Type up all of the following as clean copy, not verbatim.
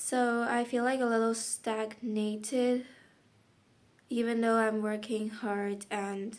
So I feel like a little stagnated, even though I'm working hard and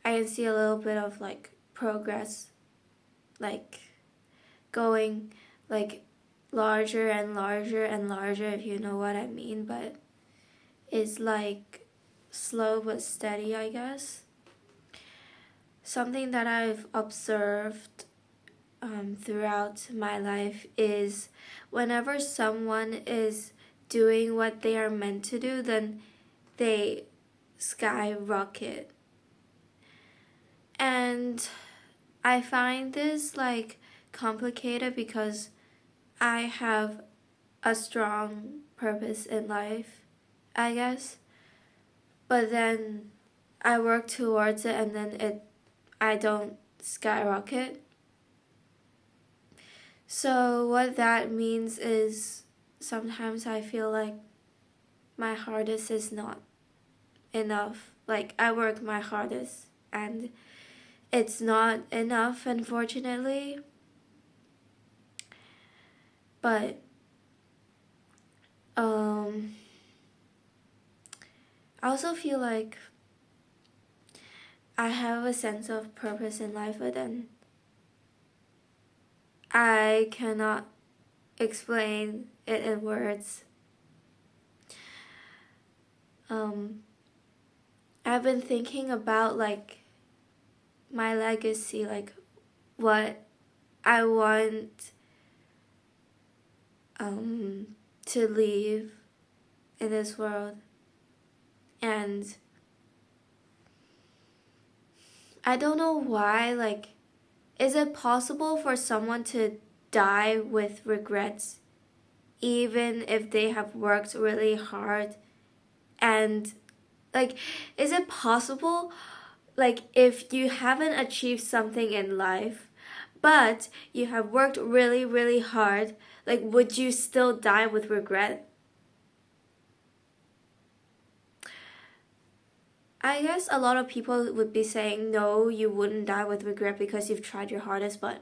I can see a little bit of like progress, like going like larger and larger and larger, if you know what I mean, but it's like slow but steady, I guess. Something that I've observed throughout my life is whenever someone is doing what they are meant to do, then they skyrocket. And I find this like complicated because I have a strong purpose in life, I guess. But then I work towards it and then I don't skyrocket. So what that means is sometimes I feel like my hardest is not enough. Like I work my hardest and it's not enough, unfortunately. But I also feel like I have a sense of purpose in life, but then I cannot explain it in words. I've been thinking about like my legacy, like what I want to leave in this world. And I don't know why, like, is it possible for someone to die with regrets even if they have worked really hard? And like, is it possible, like, if you haven't achieved something in life but you have worked really really hard, like, would you still die with regret? I guess a lot of people would be saying no, you wouldn't die with regret because you've tried your hardest, but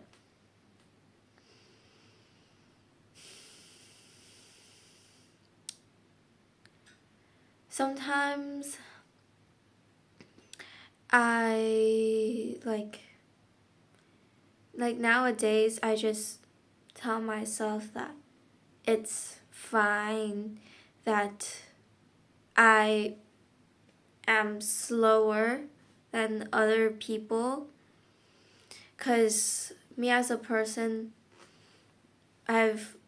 sometimes I like nowadays I just tell myself that it's fine that I am slower than other people, because me as a person, I've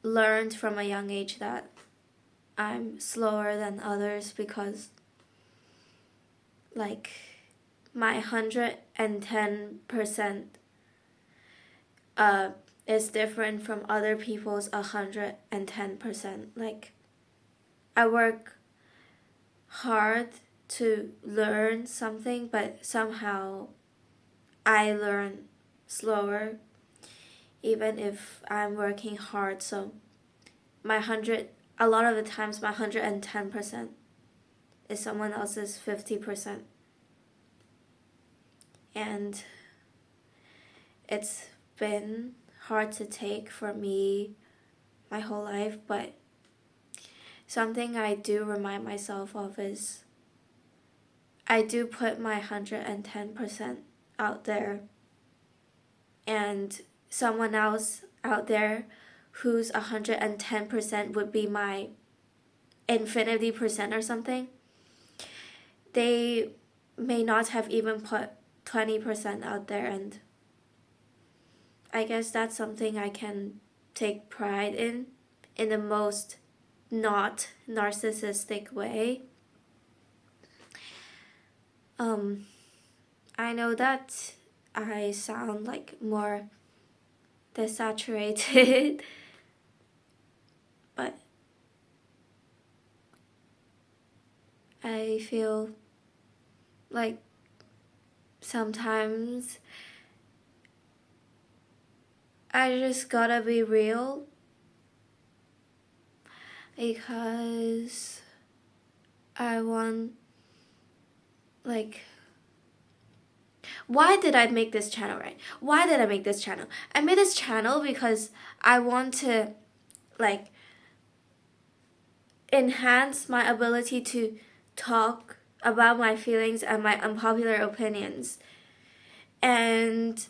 learned from a young age that I'm slower than others because like my 110% is different from other people's 110%. Like I work hard to learn something, but somehow I learn slower even if I'm working hard. So a lot of the times my 110% is someone else's 50%. And it's been hard to take for me my whole life, but something I do remind myself of is I do put my 110% out there, and someone else out there whose 110% would be my infinity percent or something, they may not have even put 20% out there. And I guess that's something I can take pride in the most not narcissistic way. I know that I sound like more desaturated, but I feel like sometimes I just gotta be real, because I want, like, why did I make this channel, right? Why did I make this channel? I made this channel because I want to, like, enhance my ability to talk about my feelings and my unpopular opinions. And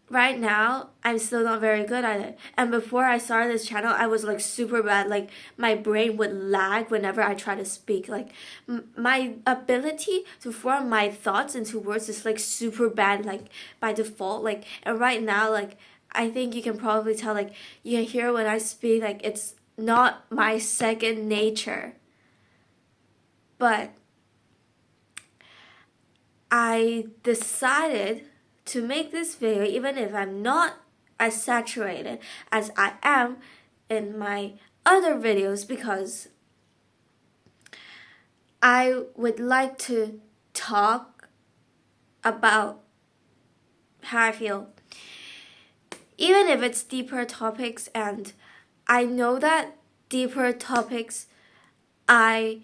right now, I'm still not very good at it. And before I started this channel, I was like super bad. Like my brain would lag whenever I try to speak. Like my ability to form my thoughts into words is like super bad, like by default. Like, and right now, like I think you can probably tell, like you can hear when I speak, like it's not my second nature. But I decided to make this video even if I'm not as saturated as I am in my other videos, because I would like to talk about how I feel, even if it's deeper topics. And I know that deeper topics I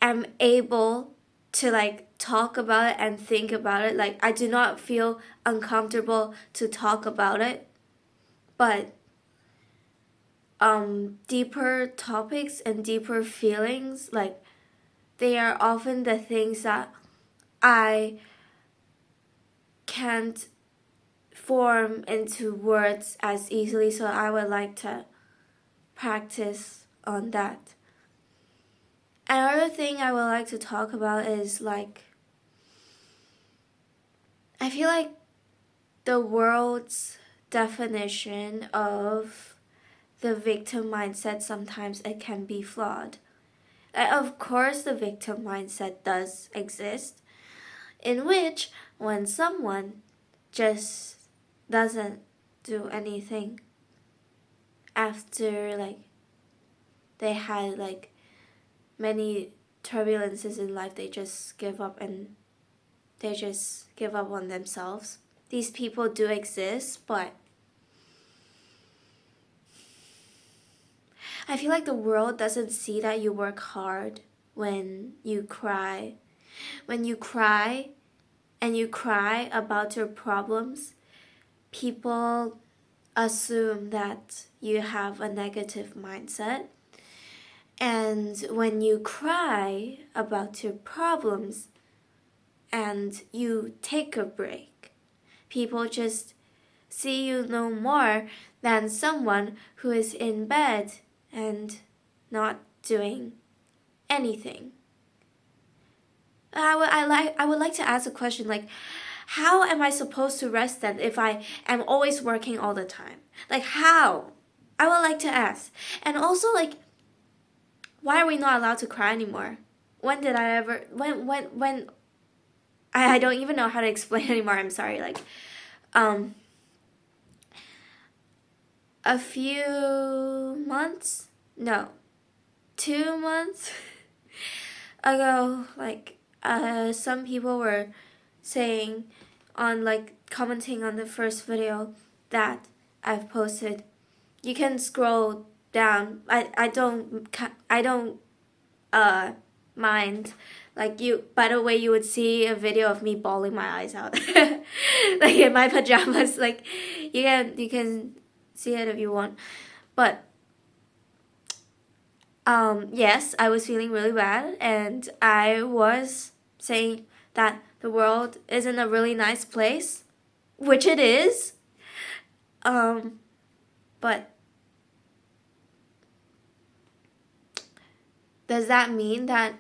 am able to like talk about it and think about it. Like I do not feel uncomfortable to talk about it. But deeper topics and deeper feelings, like they are often the things that I can't form into words as easily, so I would like to practice on that. Another thing I would like to talk about is like, I feel like the world's definition of the victim mindset, sometimes it can be flawed. Of course, the victim mindset does exist, in which when someone just doesn't do anything after like they had like many turbulences in life, they just give up and they just give up on themselves. These people do exist, but I feel like the world doesn't see that you work hard when you cry. When you cry and you cry about your problems, people assume that you have a negative mindset. And when you cry about your problems and you take a break, people just see you no more than someone who is in bed and not doing anything. I would like to ask a question like, how am I supposed to rest then if I am always working all the time? Like how? I would like to ask. And also like, why are we not allowed to cry anymore? When did I ever when I don't even know how to explain anymore, I'm sorry. Like a few months? No. 2 months ago, like some people were saying on like commenting on the first video that I've posted. You can scroll down. I don't mind. Like you, by the way, you would see a video of me bawling my eyes out, like in my pajamas. Like you can see it if you want, but yes, I was feeling really bad, and I was saying that the world isn't a really nice place, which it is. But does that mean that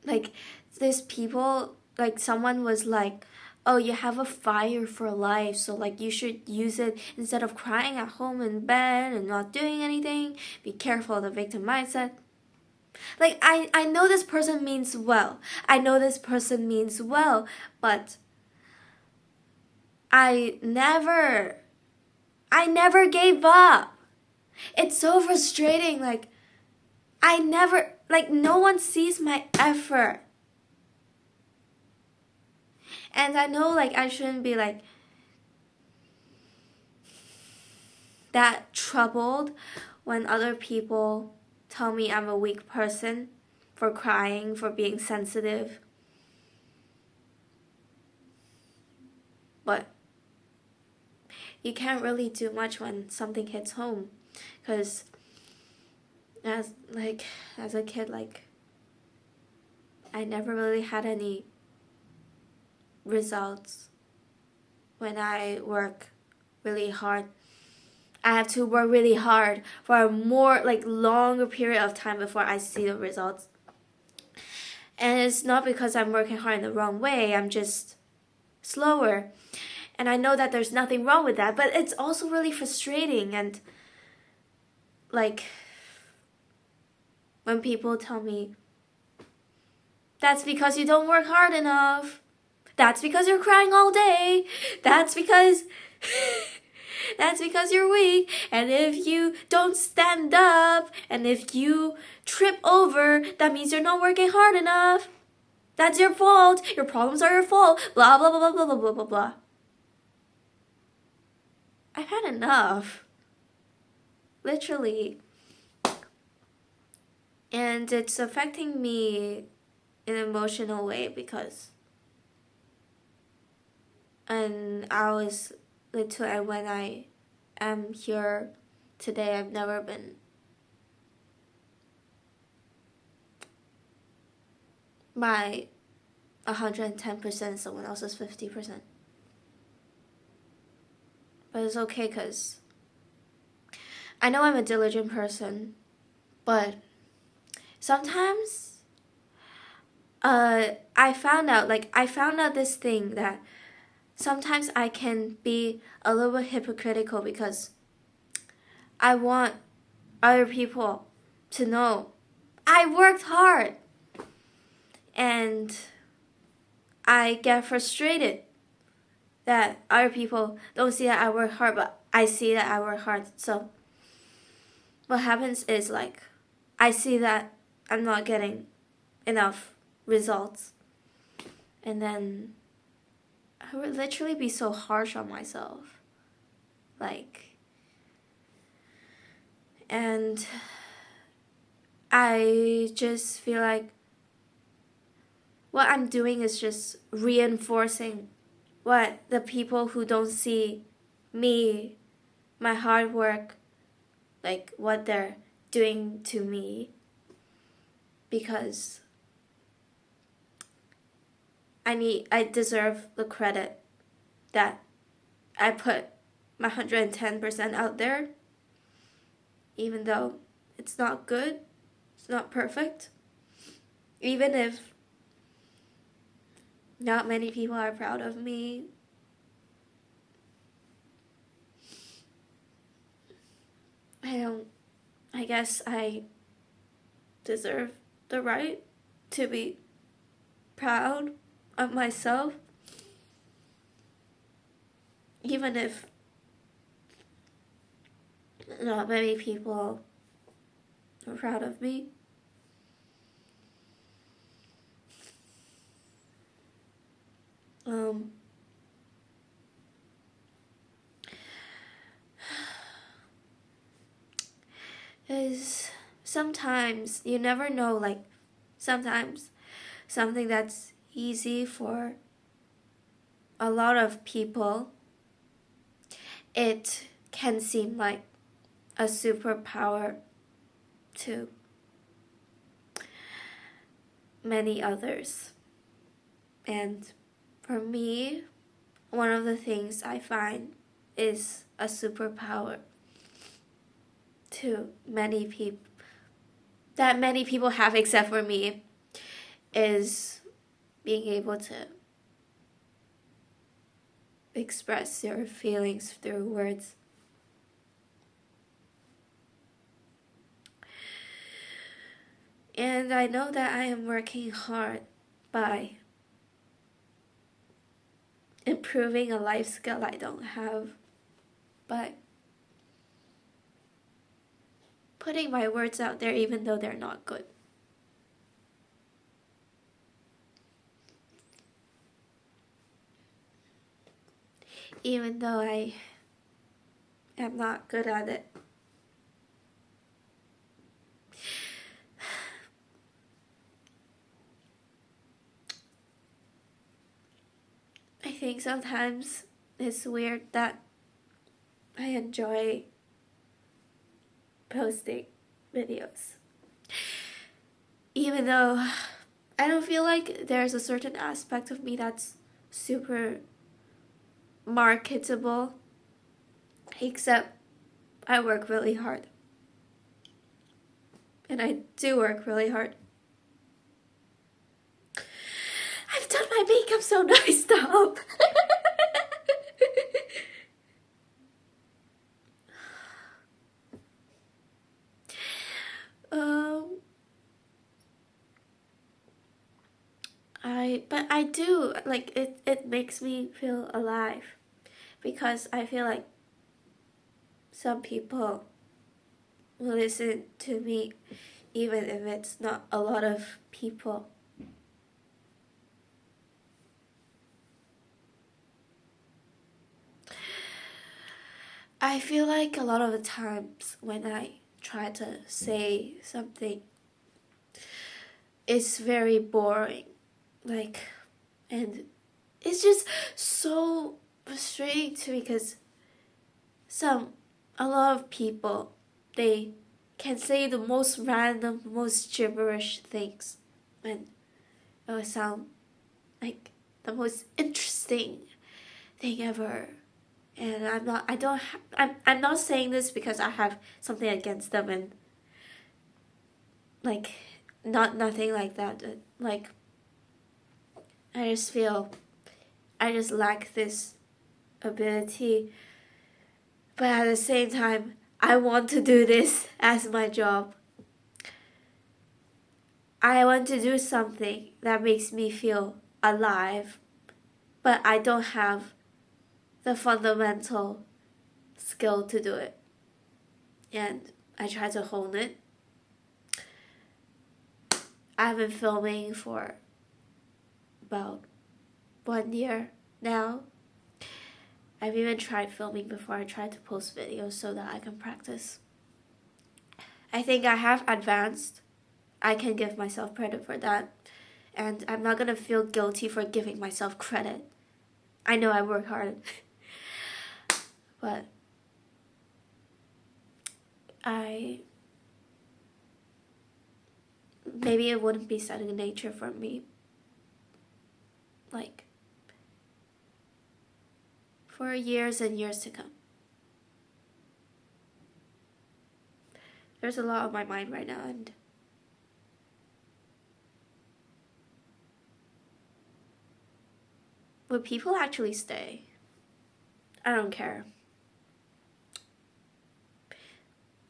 like these people, like someone was like, oh, you have a fire for life, so like you should use it instead of crying at home in bed and not doing anything. Be careful of the victim mindset. Like I know this person means well. I know this person means well, but I never gave up. It's so frustrating. Like no one sees my effort. And I know like I shouldn't be like that troubled when other people tell me I'm a weak person for crying, for being sensitive. But you can't really do much when something hits home, because as a kid, like, I never really had any results when I work really hard. I have to work really hard for a more like longer period of time before I see the results. And it's not because I'm working hard in the wrong way, I'm just slower. And I know that there's nothing wrong with that, but it's also really frustrating. And like, when people tell me, that's because you don't work hard enough, that's because you're crying all day, that's because that's because you're weak, and if you don't stand up, and if you trip over, that means you're not working hard enough. That's your fault. Your problems are your fault. Blah, blah, blah, blah, blah, blah, blah, blah. I've had enough. Literally. And it's affecting me in an emotional way because when I am here today, I've never been my 110%, someone else's 50%. But it's okay because I know I'm a diligent person, but sometimes I found out this thing that sometimes I can be a little bit hypocritical because I want other people to know I worked hard. And I get frustrated that other people don't see that I work hard, but I see that I work hard. So what happens is like I see that I'm not getting enough results. And then I would literally be so harsh on myself. And I just feel like what I'm doing is just reinforcing what the people who don't see me, my hard work, like what they're doing to me, because I deserve the credit that I put my 110% out there, even though it's not good, it's not perfect, even if not many people are proud of me. I guess I deserve the right to be proud of myself, even if not many people are proud of me. Is sometimes you never know, like sometimes something that's easy for a lot of people, it can seem like a superpower to many others. And for me, one of the things I find is a superpower to many people, that many people have except for me, is being able to express your feelings through words. And I know that I am working hard by improving a life skill I don't have, but putting my words out there even though they're not good. Even though I am not good at it. I think sometimes it's weird that I enjoy posting videos. Even though I don't feel like there's a certain aspect of me that's super marketable, except I work really hard. And I do work really hard. I've done my makeup so nice, stop. But I do, like, it makes me feel alive. Because I feel like some people will listen to me even if it's not a lot of people. I feel like a lot of the times when I try to say something, it's very boring. Like, and it's just so frustrating to me because a lot of people, they can say the most random, most gibberish things, and it will sound like the most interesting thing ever. And I'm not saying this because I have something against them, and like, nothing like that. Like, I just feel I just lack this ability, but at the same time, I want to do this as my job. I want to do something that makes me feel alive, but I don't have the fundamental skill to do it. And I try to hone it. I've been filming for about 1 year now. I've even tried filming before I tried to post videos so that I can practice. I think I have advanced. I can give myself credit for that. And I'm not gonna feel guilty for giving myself credit. I know I work hard. But maybe it wouldn't be second nature for me. Like, for years and years to come. There's a lot on my mind right now, and would people actually stay? I don't care.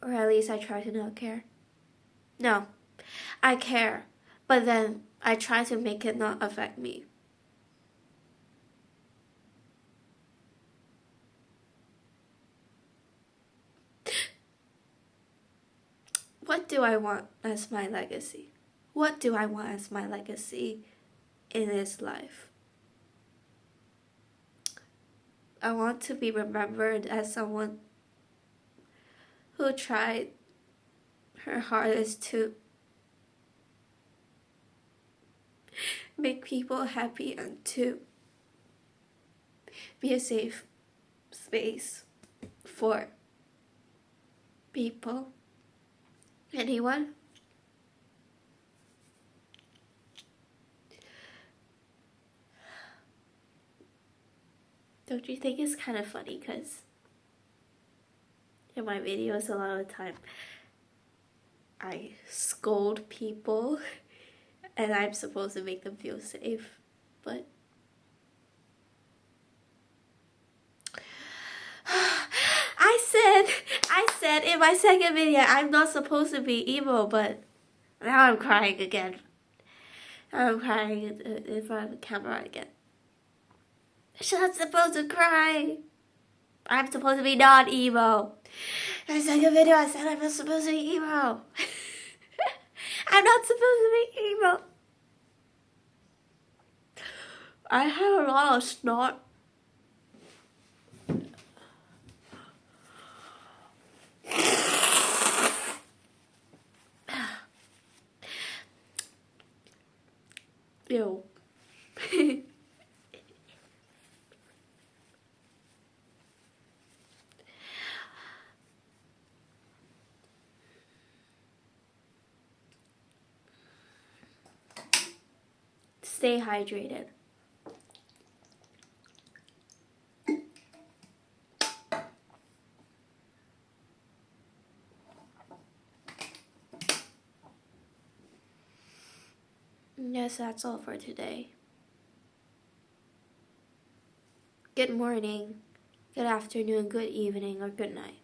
Or at least I try to not care. No, I care, but then I try to make it not affect me. What do I want as my legacy? What do I want as my legacy in this life? I want to be remembered as someone who tried her hardest to make people happy and to be a safe space for people. Anyone? Don't you think it's kind of funny? Because in my videos, a lot of the time, I scold people and I'm supposed to make them feel safe, but I said in my second video I'm not supposed to be emo, but now I'm crying again. Now I'm crying in front of the camera again. I'm not supposed to cry. I'm supposed to be non-emo. In my second video I said I'm not supposed to be emo. I'm not supposed to be emo. I have a lot of snot. Ew. stay hydrated. Yes, that's all for today. Good morning, good afternoon, good evening, or good night.